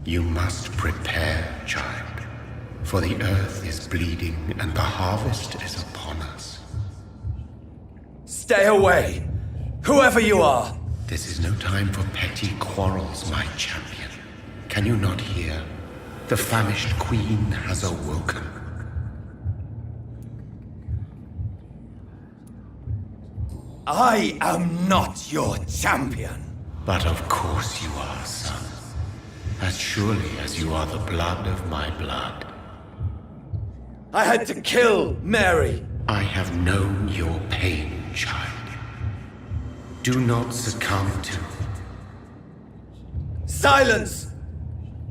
You must prepare, child, for the earth is bleeding and the harvest is upon us. Stay away! Whoever you are! This is no time for petty quarrels, my champion. Can you not hear? The famished queen has awoken. I am not your champion! But of course you are, son. As surely as you are the blood of my blood. I had to kill Mary! I have known your pain, child. Do not succumb to... Silence!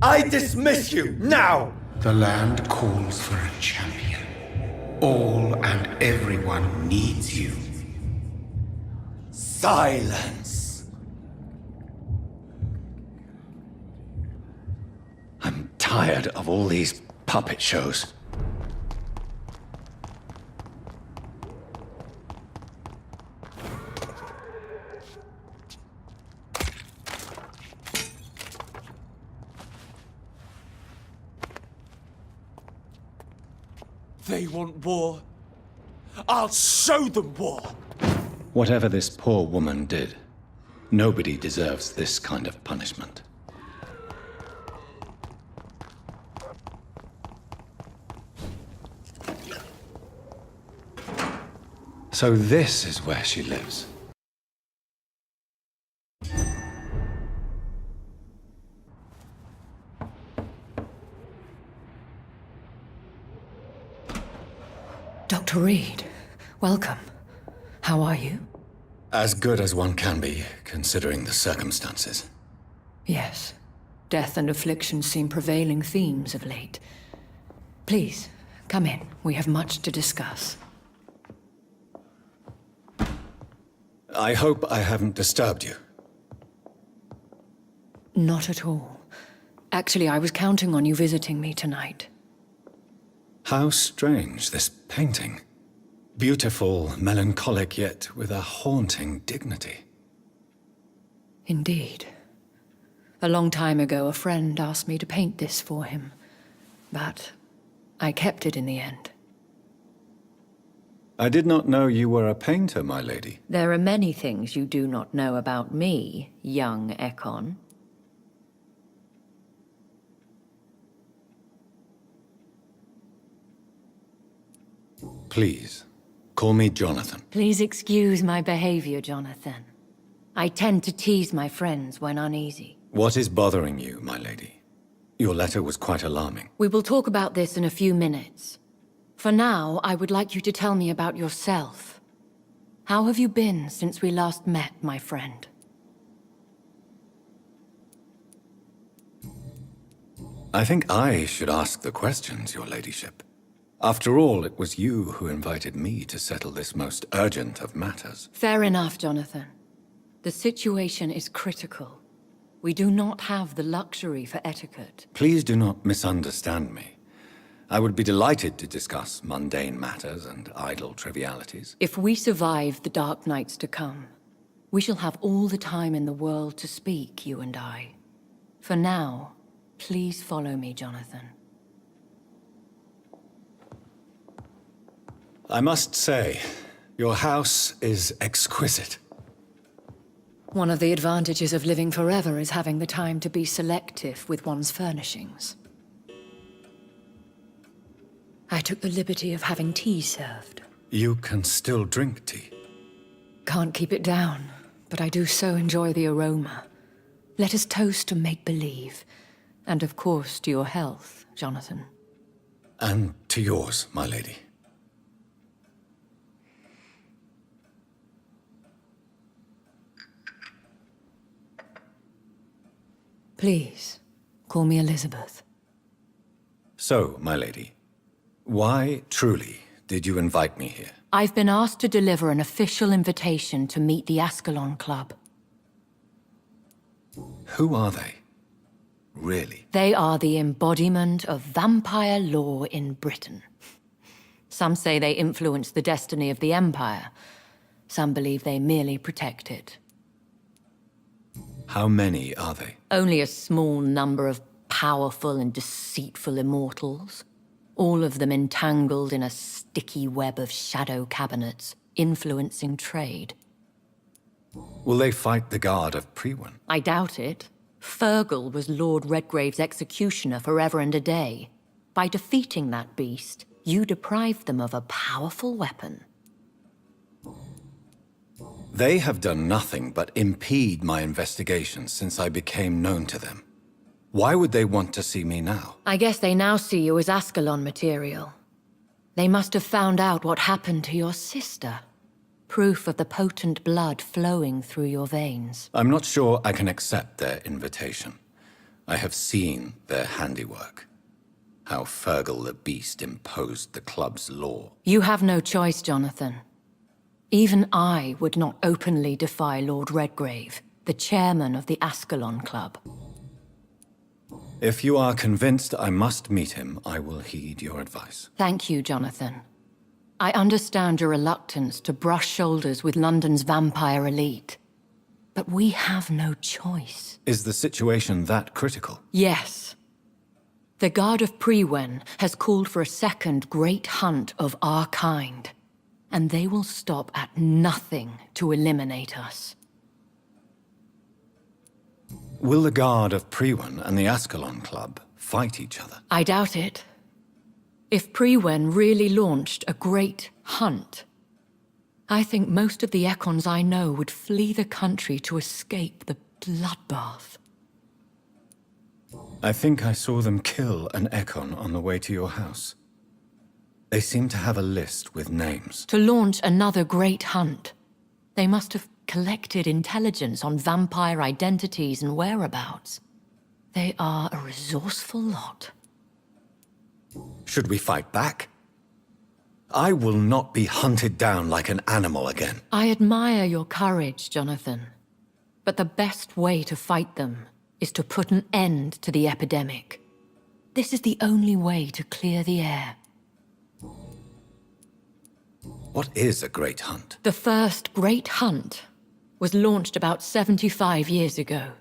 I dismiss you, now! The land calls for a champion. All and everyone needs you. Silence! I'm tired of all these puppet shows. They want war. I'll show them war! Whatever this poor woman did, nobody deserves this kind of punishment. So this is where she lives. Dr. Reid, welcome. How are you? As good as one can be, considering the circumstances. Yes. Death and affliction seem prevailing themes of late. Please, come in. We have much to discuss. I hope I haven't disturbed you. Not at all. Actually, I was counting on you visiting me tonight. How strange, this painting. Beautiful, melancholic, yet with a haunting dignity. Indeed. A long time ago, a friend asked me to paint this for him. But I kept it in the end. I did not know you were a painter, my lady. There are many things you do not know about me, young Ekon. Please, call me Jonathan. Please excuse my behavior, Jonathan. I tend to tease my friends when uneasy. What is bothering you, my lady? Your letter was quite alarming. We will talk about this in a few minutes. For now, I would like you to tell me about yourself. How have you been since we last met, my friend? I think I should ask the questions, your ladyship. After all, it was you who invited me to settle this most urgent of matters. Fair enough, Jonathan. The situation is critical. We do not have the luxury for etiquette. Please do not misunderstand me. I would be delighted to discuss mundane matters and idle trivialities. If we survive the dark nights to come, we shall have all the time in the world to speak, you and I. For now, please follow me, Jonathan. I must say, your house is exquisite. One of the advantages of living forever is having the time to be selective with one's furnishings. I took the liberty of having tea served. You can still drink tea. Can't keep it down, but I do so enjoy the aroma. Let us toast to make-believe. And of course to your health, Jonathan. And to yours, my lady. Please, call me Elizabeth. So, my lady, why, truly, did you invite me here? I've been asked to deliver an official invitation to meet the Ascalon Club. Who are they? Really? They are the embodiment of vampire law in Britain. Some say they influence the destiny of the Empire. Some believe they merely protect it. How many are they? Only a small number of powerful and deceitful immortals, all of them entangled in a sticky web of shadow cabinets, influencing trade. Will they fight the Guard of Priwen? I doubt it. Fergal was Lord Redgrave's executioner forever and a day. By defeating that beast, you deprived them of a powerful weapon. They have done nothing but impede my investigation since I became known to them. Why would they want to see me now? I guess they now see you as Ascalon material. They must have found out what happened to your sister. Proof of the potent blood flowing through your veins. I'm not sure I can accept their invitation. I have seen their handiwork. How Fergal the Beast imposed the club's law. You have no choice, Jonathan. Even I would not openly defy Lord Redgrave, the chairman of the Ascalon Club. If you are convinced I must meet him, I will heed your advice. Thank you, Jonathan. I understand your reluctance to brush shoulders with London's vampire elite. But we have no choice. Is the situation that critical? Yes. The Guard of Priwen has called for a second great hunt of our kind. And they will stop at nothing to eliminate us. Will the Guard of Priwen and the Ascalon Club fight each other? I doubt it. If Priwen really launched a great hunt, I think most of the Ekons I know would flee the country to escape the bloodbath. I think I saw them kill an Ekon on the way to your house. They seem to have a list with names. To launch another great hunt, they must have collected intelligence on vampire identities and whereabouts. They are a resourceful lot. Should we fight back? I will not be hunted down like an animal again. I admire your courage, Jonathan. But the best way to fight them is to put an end to the epidemic. This is the only way to clear the air. What is a great hunt? The first great hunt was launched about 75 years ago.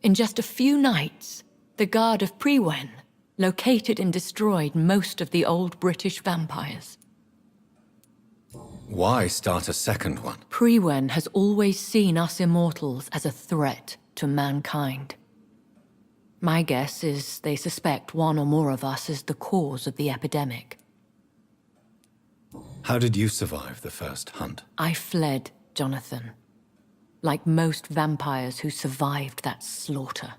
In just a few nights, the Guard of Priwen located and destroyed most of the old British vampires. Why start a second one? Priwen has always seen us immortals as a threat to mankind. My guess is they suspect one or more of us is the cause of the epidemic. How did you survive the first hunt? I fled, Jonathan. Like most vampires who survived that slaughter.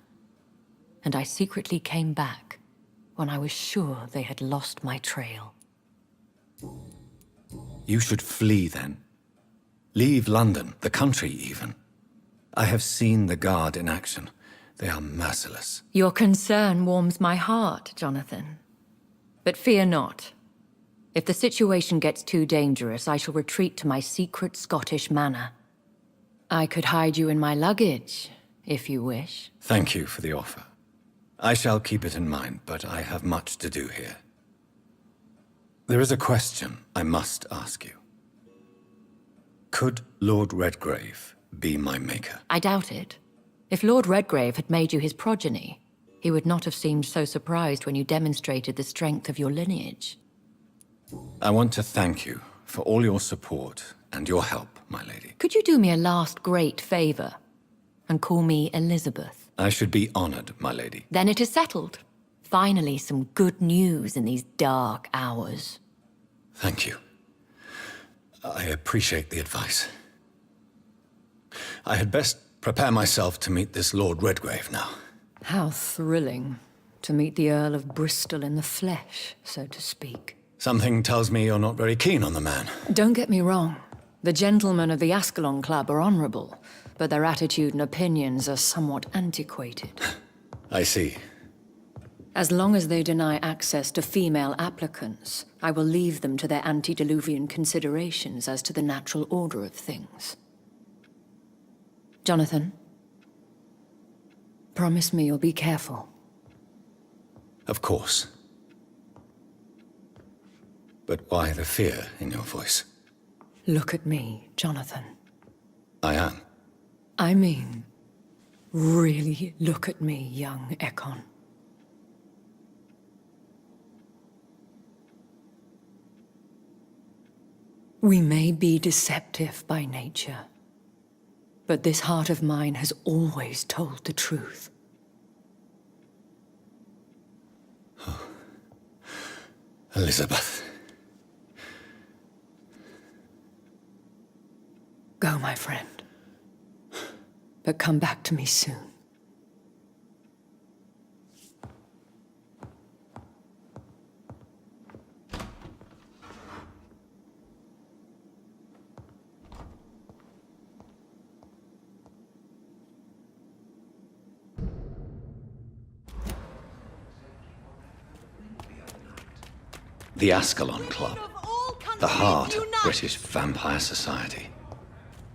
And I secretly came back when I was sure they had lost my trail. You should flee then. Leave London, the country even. I have seen the Guard in action. They are merciless. Your concern warms my heart, Jonathan. But fear not. If the situation gets too dangerous, I shall retreat to my secret Scottish manor. I could hide you in my luggage, if you wish. Thank you for the offer. I shall keep it in mind, but I have much to do here. There is a question I must ask you. Could Lord Redgrave be my maker? I doubt it. If Lord Redgrave had made you his progeny, he would not have seemed so surprised when you demonstrated the strength of your lineage. I want to thank you for all your support and your help, my lady. Could you do me a last great favor and call me Elizabeth? I should be honored, my lady. Then it is settled. Finally, some good news in these dark hours. Thank you. I appreciate the advice. I had best prepare myself to meet this Lord Redgrave now. How thrilling to meet the Earl of Bristol in the flesh, so to speak. Something tells me you're not very keen on the man. Don't get me wrong. The gentlemen of the Ascalon Club are honorable, but their attitude and opinions are somewhat antiquated. I see. As long as they deny access to female applicants, I will leave them to their antediluvian considerations as to the natural order of things. Jonathan, promise me you'll be careful. Of course. But why the fear in your voice? Look at me, Jonathan. I am. I mean, really look at me, young Ekon. We may be deceptive by nature, but this heart of mine has always told the truth. Elizabeth. Go, my friend. But come back to me soon. The Ascalon Club. The heart of British vampire society.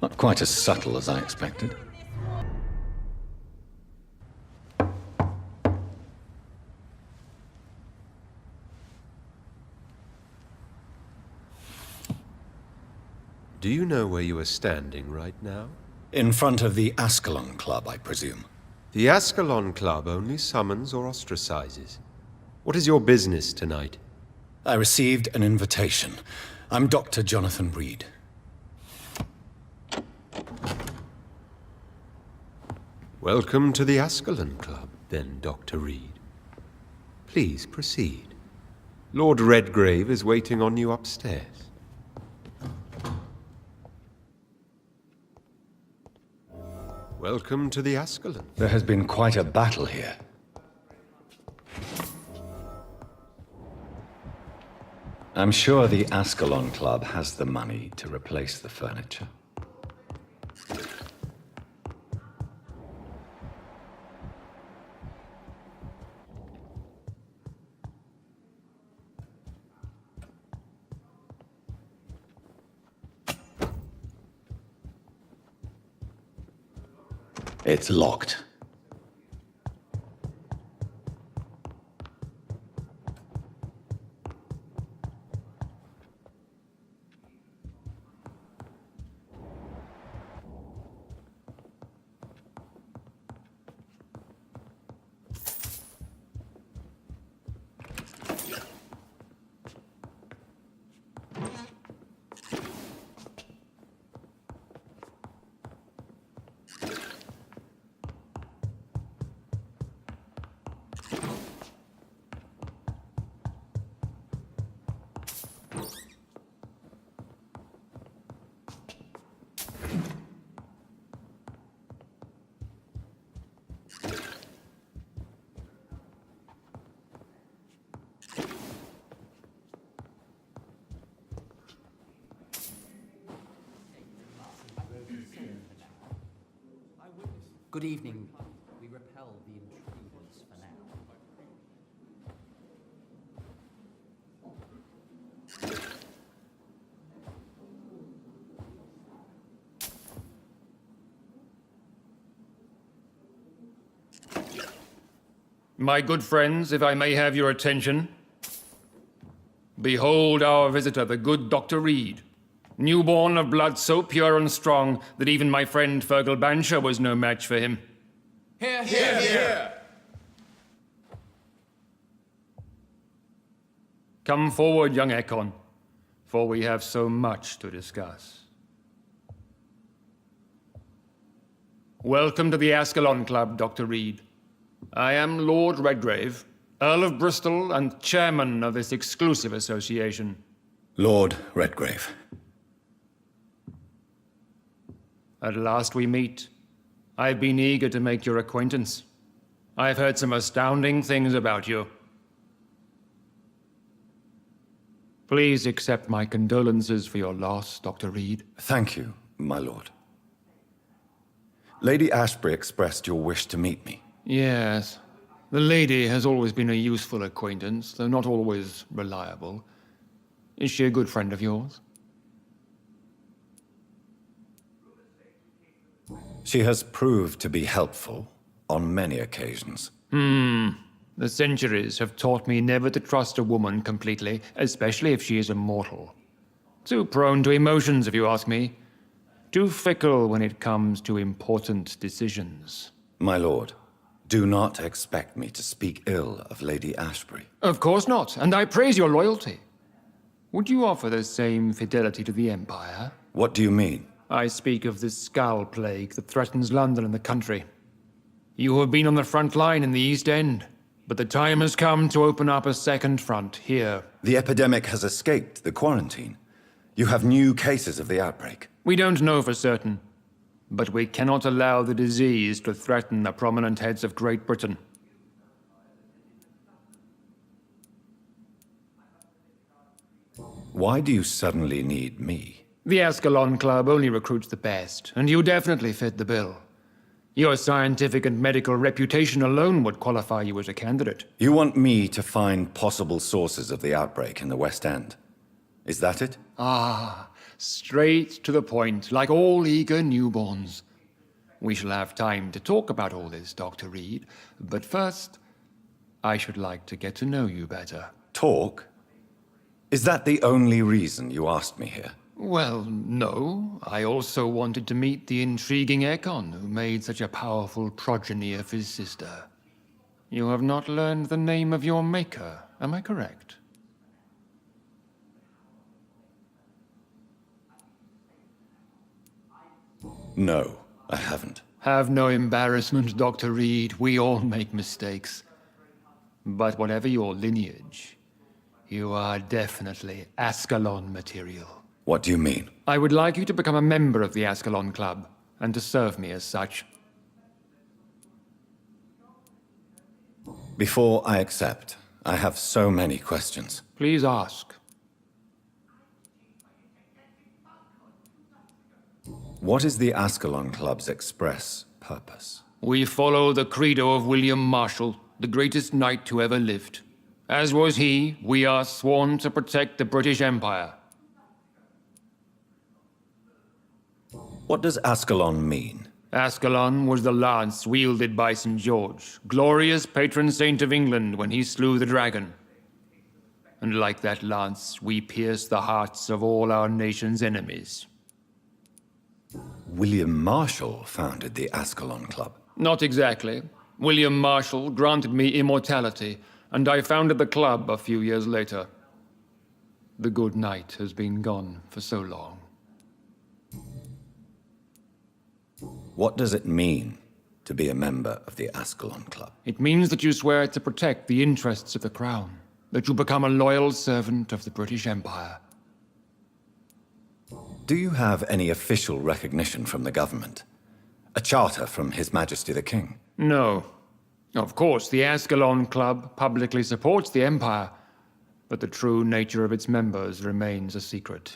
Not quite as subtle as I expected. Do you know where you are standing right now? In front of the Ascalon Club, I presume. The Ascalon Club only summons or ostracizes. What is your business tonight? I received an invitation. I'm Dr. Jonathan Reid. Welcome to the Ascalon Club, then, Dr. Reid. Please proceed. Lord Redgrave is waiting on you upstairs. Welcome to the Ascalon. There has been quite a battle here. I'm sure the Ascalon Club has the money to replace the furniture. It's locked. Good evening. We repel the intruders for now. My good friends, if I may have your attention. Behold our visitor, the good Dr. Reid. Newborn of blood so pure and strong that even my friend Fergal Bansher was no match for him. Here, here, here! Come forward, young Ekon, for we have so much to discuss. Welcome to the Ascalon Club, Dr. Reid. I am Lord Redgrave, Earl of Bristol and chairman of this exclusive association. Lord Redgrave. At last we meet. I've been eager to make your acquaintance. I've heard some astounding things about you. Please accept my condolences for your loss, Dr. Reid. Thank you, my lord. Lady Ashbury expressed your wish to meet me. Yes. The lady has always been a useful acquaintance, though not always reliable. Is she a good friend of yours? She has proved to be helpful on many occasions. The centuries have taught me never to trust a woman completely, especially if she is a mortal. Too prone to emotions, if you ask me. Too fickle when it comes to important decisions. My lord, do not expect me to speak ill of Lady Ashbury. Of course not, and I praise your loyalty. Would you offer the same fidelity to the Empire? What do you mean? I speak of the Skal plague that threatens London and the country. You have been on the front line in the East End, but the time has come to open up a second front here. The epidemic has escaped the quarantine. You have new cases of the outbreak. We don't know for certain, but we cannot allow the disease to threaten the prominent heads of Great Britain. Why do you suddenly need me? The Ascalon Club only recruits the best, and you definitely fit the bill. Your scientific and medical reputation alone would qualify you as a candidate. You want me to find possible sources of the outbreak in the West End. Is that it? Straight to the point, like all eager newborns. We shall have time to talk about all this, Dr. Reid, but first, I should like to get to know you better. Talk? Is that the only reason you asked me here? Well, no. I also wanted to meet the intriguing Ekon, who made such a powerful progeny of his sister. You have not learned the name of your maker, am I correct? No, I haven't. Have no embarrassment, Dr. Reid. We all make mistakes. But whatever your lineage, you are definitely Ascalon material. What do you mean? I would like you to become a member of the Ascalon Club, and to serve me as such. Before I accept, I have so many questions. Please ask. What is the Ascalon Club's express purpose? We follow the credo of William Marshall, the greatest knight who ever lived. As was he, we are sworn to protect the British Empire. What does Ascalon mean? Ascalon was the lance wielded by St. George, glorious patron saint of England when he slew the dragon. And like that lance, we pierce the hearts of all our nation's enemies. William Marshall founded the Ascalon Club. Not exactly. William Marshall granted me immortality, and I founded the club a few years later. The good knight has been gone for so long. What does it mean to be a member of the Ascalon Club? It means that you swear to protect the interests of the crown, that you become a loyal servant of the British Empire. Do you have any official recognition from the government? A charter from His Majesty the King? No. Of course, the Ascalon Club publicly supports the Empire, but the true nature of its members remains a secret.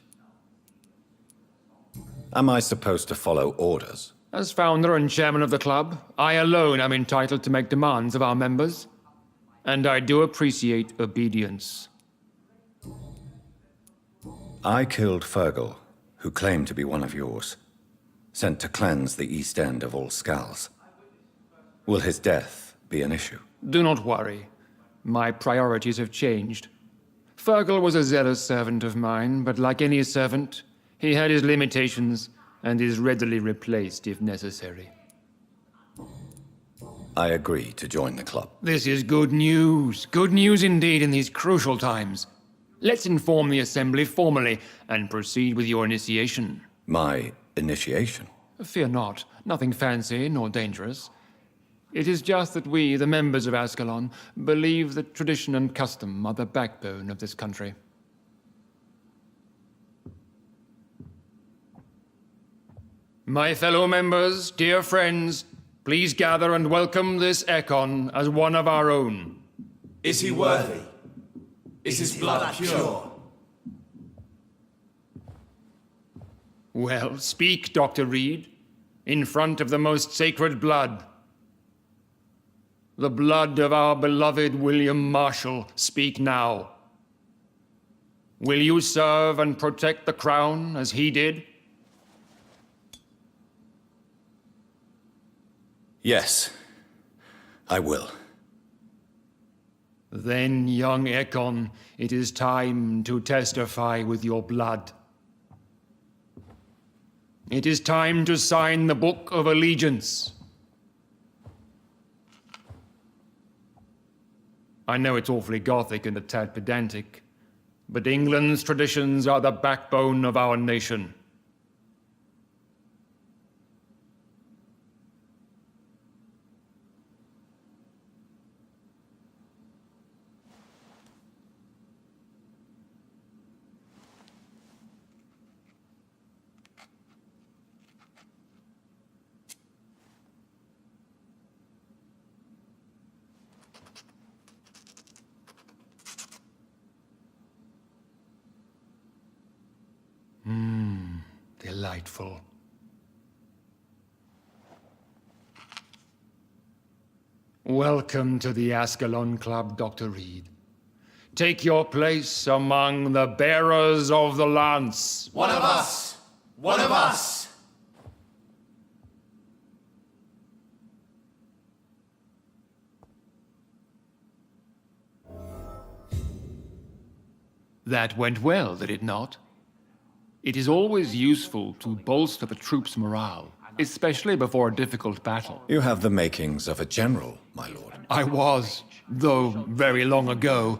Am I supposed to follow orders? As founder and chairman of the club, I alone am entitled to make demands of our members, and I do appreciate obedience. I killed Fergal, who claimed to be one of yours, sent to cleanse the East End of all skals. Will his death be an issue? Do not worry. My priorities have changed. Fergal was a zealous servant of mine, but like any servant, he had his limitations and is readily replaced if necessary. I agree to join the club. This is good news. Good news indeed in these crucial times. Let's inform the Assembly formally and proceed with your initiation. My initiation? Fear not. Nothing fancy nor dangerous. It is just that we, the members of Ascalon, believe that tradition and custom are the backbone of this country. My fellow members, dear friends, please gather and welcome this Ekon as one of our own. Is he worthy? Is his blood pure? Well, speak, Dr. Reid, in front of the most sacred blood. The blood of our beloved William Marshall, speak now. Will you serve and protect the crown as he did? Yes, I will. Then, young Ekon, it is time to testify with your blood. It is time to sign the Book of Allegiance. I know it's awfully gothic and a tad pedantic, But England's traditions are the backbone of our nation. Delightful. Welcome to the Ascalon Club, Dr. Reid. Take your place among the bearers of the lance. One of us! One of us! That went well, did it not? It is always useful to bolster the troops' morale, especially before a difficult battle. You have the makings of a general, my lord. I was, though very long ago.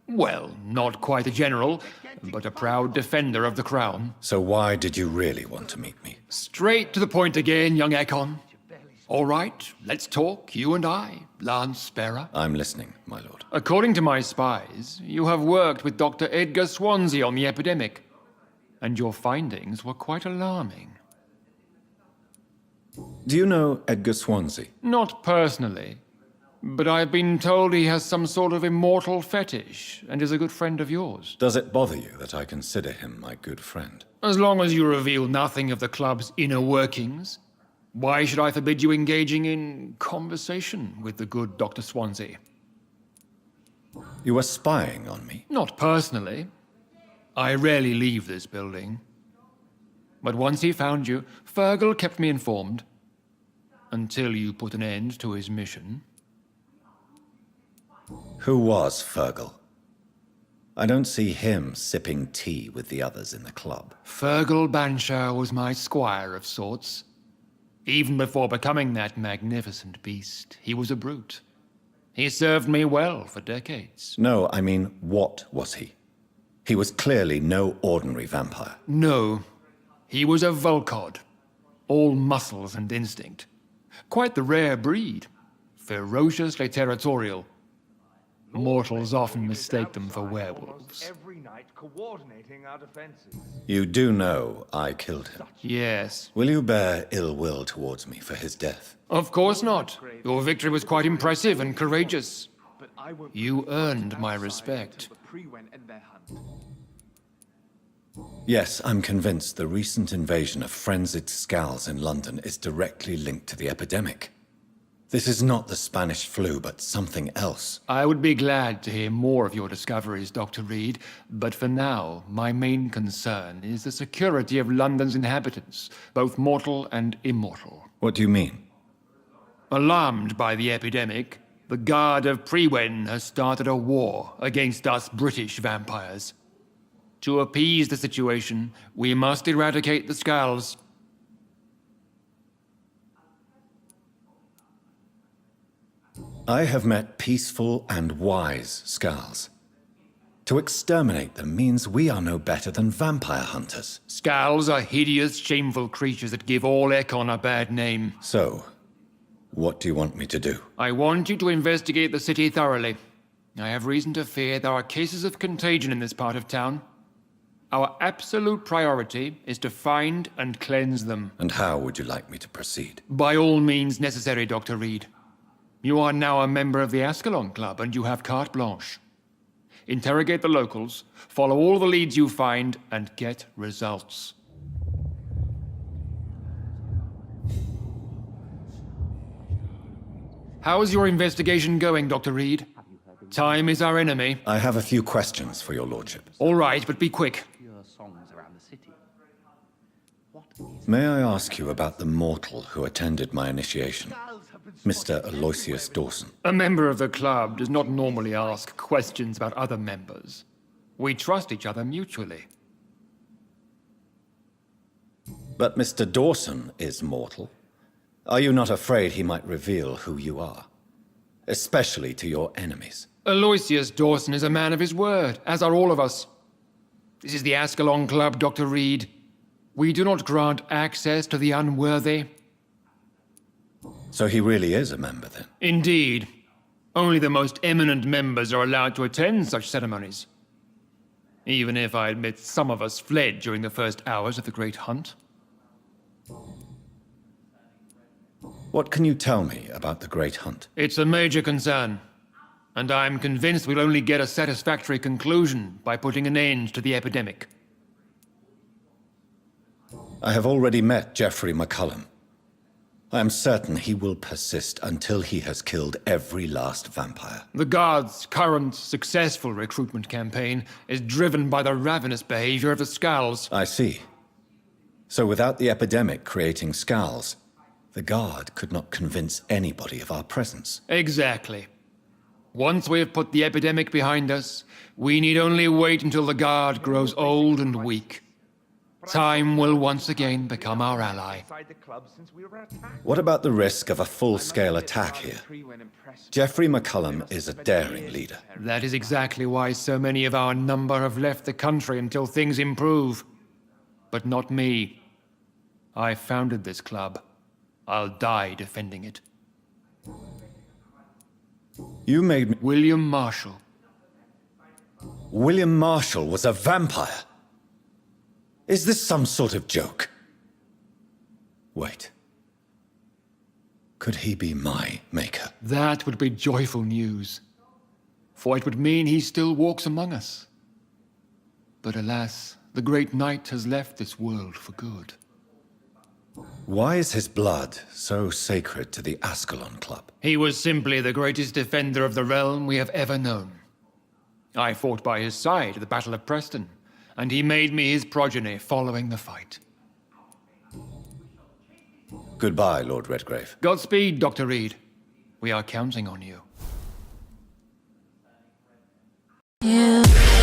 Well, not quite a general, but a proud defender of the crown. So why did you really want to meet me? Straight to the point again, young Ekon. All right, let's talk, you and I, Lance Sparrow. I'm listening, my lord. According to my spies, you have worked with Dr. Edgar Swansea on the epidemic, and your findings were quite alarming. Do you know Edgar Swansea? Not personally, but I've been told he has some sort of immortal fetish and is a good friend of yours. Does it bother you that I consider him my good friend? As long as you reveal nothing of the club's inner workings, why should I forbid you engaging in conversation with the good Dr. Swansea? You were spying on me? Not personally. I rarely leave this building. But once he found you, Fergal kept me informed. Until you put an end to his mission. Who was Fergal? I don't see him sipping tea with the others in the club. Fergal Banshire was my squire of sorts. Even before becoming that magnificent beast, he was a brute. He served me well for decades. No, I mean, what was he? He was clearly no ordinary vampire. No, he was a Volcod. All muscles and instinct. Quite the rare breed. Ferociously territorial. Mortals often mistake them for werewolves. Every night coordinating our defenses. You do know I killed him. Yes. Will you bear ill will towards me for his death? Of course not. Your victory was quite impressive and courageous. But I won't You earned my respect. the pre-went and their hunt. Yes, I'm convinced the recent invasion of frenzied skals in London is directly linked to the epidemic. This is not the Spanish flu, but something else. I would be glad to hear more of your discoveries, Dr. Reid, but for now, my main concern is the security of London's inhabitants, both mortal and immortal. What do you mean? Alarmed by the epidemic, the Guard of Prewen has started a war against us British vampires. To appease the situation, we must eradicate the skals. I have met peaceful and wise skals. To exterminate them means we are no better than vampire hunters. Skals are hideous, shameful creatures that give all Ekon a bad name. So, what do you want me to do? I want you to investigate the city thoroughly. I have reason to fear there are cases of contagion in this part of town. Our absolute priority is to find and cleanse them. And how would you like me to proceed? By all means necessary, Dr. Reid. You are now a member of the Ascalon Club, and you have carte blanche. Interrogate the locals, follow all the leads you find, and get results. How is your investigation going, Dr. Reid? Time is our enemy. I have a few questions for your lordship. All right, but be quick. Pure songs around the city. What is May I ask you about the mortal who attended my initiation? Mr. Aloysius Dawson. A member of the club does not normally ask questions about other members. We trust each other mutually. But Mr. Dawson is mortal. Are you not afraid he might reveal who you are? Especially to your enemies. Aloysius Dawson is a man of his word, as are all of us. This is the Ascalon Club, Dr. Reid. We do not grant access to the unworthy. So he really is a member, then? Indeed. Only the most eminent members are allowed to attend such ceremonies. Even if I admit some of us fled during the first hours of the Great Hunt. What can you tell me about the Great Hunt? It's a major concern, and I'm convinced we'll only get a satisfactory conclusion by putting an end to the epidemic. I have already met Geoffrey McCullum. I am certain he will persist until he has killed every last vampire. The Guard's current successful recruitment campaign is driven by the ravenous behavior of the skals. I see. So without the epidemic creating skals, the Guard could not convince anybody of our presence. Exactly. Once we have put the epidemic behind us, we need only wait until the Guard grows old and weak. Time will once again become our ally. Inside the club since we were attacked. What about the risk of a full-scale attack here? Geoffrey McCullum is a daring leader. That is exactly why so many of our number have left the country until things improve. But not me. I founded this club. I'll die defending it. You made me... William Marshall. William Marshall was a vampire? Is this some sort of joke? Wait. Could he be my maker? That would be joyful news. For it would mean he still walks among us. But alas, the Great Knight has left this world for good. Why is his blood so sacred to the Ascalon Club? He was simply the greatest defender of the realm we have ever known. I fought by his side at the Battle of Preston, and he made me his progeny following the fight. Goodbye, Lord Redgrave. Godspeed, Dr. Reid. We are counting on you. Yeah.